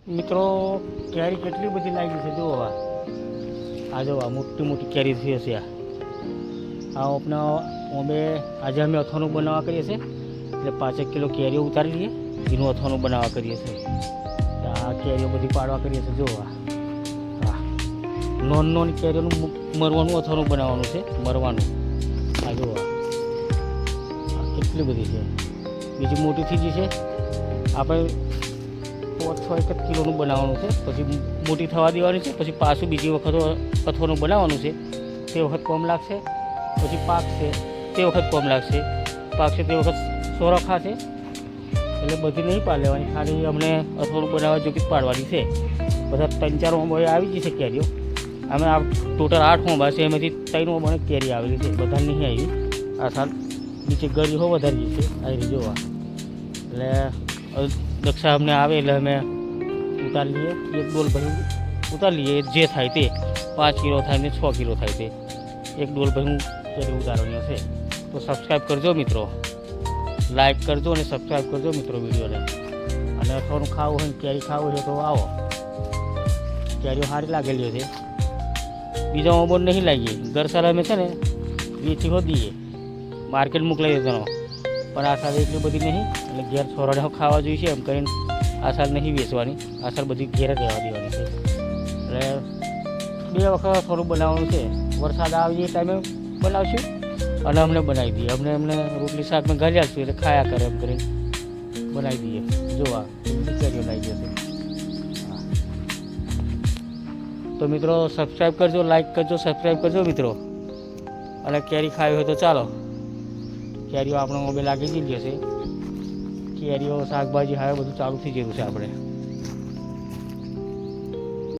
મિત્રો કેરી કેટલી બધી લાગી છે જુઓ આ જો આ મોટી મોટી કેરી થઈ હશે આ આપણે અમે આજે અમે અથાણું બનાવવા કરીએ છીએ એટલે 5 કિલો કેરીઓ ઉતારી લઈએ એનું અથાણું બનાવવા કરીએ છીએ આ કેરીઓ બધી પાડવા કરીએ છીએ જુઓ હા નોન કેરીઓનું મરવાનું અથાણું બનાવવાનું છે મરવાનું આ જુઓ આ કેટલી બધી છે બીજી મોટી થઈ ગઈ છે આપણે 5-6 કિલોનું બનાવવાનું છે પછી મોટી થવા દેવાની છે પછી પાછું બીજી વખત અથાણું બનાવવાનું છે તે વખત કોમ લાગશે પછી પાકશે તે વખત કોમ લાગશે પાકશે તે વખત સોરખા છે એટલે બધી નહીં પાડ લેવાની ખાલી અમને અથાણું બનાવવા જોકી પાડવાની છે બધા 3-4 ઓંબા આવી જશે કેરીઓ અમે આ ટોટલ 8 ઓંબા છે એમાંથી 3 ઓંબાને કેરી આવેલી છે બધા નહીં આવી આ સાલ નીચે ગળી હો વધારી છે આવી જોવા એટલે દક્ષા અમને આવે એટલે અમે ઉતારી લઈએ એક ડોલ ભરી ઉતારી લઈએ જે થાય તે 5 કિલો થાય ને 6 કિલો થાય તે એક ડોલ ભરી કેરી ઉતારવાની હશે તો સબસ્ક્રાઈબ કરજો મિત્રો લાઈક કરજો અને સબસ્ક્રાઈબ કરજો મિત્રો વિડીયોને અને થોડું ખાવું હોય કેરી ખાવું હોય તો આવો કેરીઓ સારી લાગેલી છે બીજા ઓંબો નહીં લાગીએ ગરસાલ અમે છે ને વેચી હો દઈએ માર્કેટ મોકલાવી દેવાનો પણ આ સાલ એટલી બધી નહીં એટલે ઘેર છોરાને ખાવા જોઈએ એમ કરીને આ સાલ નહીં વેચવાની આ સાલ બધી ઘેર રહેવા દેવાની છે એટલે 2 વખત થોડું બનાવવાનું છે વરસાદ આવી એ ટાઈમે બનાવશું અને અમને બનાવી દઈએ અમને રોટલી શાકમાં ઘાલી આપશું એટલે ખાયા કરે એમ કરીને બનાવી દઈએ જોવા કેરીઓ લાવી જશે હા તો મિત્રો સબસ્ક્રાઈબ કરજો લાઈક કરજો સબસ્ક્રાઈબ કરજો મિત્રો અને કેરી ખાવી હોય તો ચાલો કેરીઓ આપણે મોબાઈલ લાગી જ જશે કેરીઓ શાકભાજી હવે બધું ચાલુ થઈ ગયું છે આપણે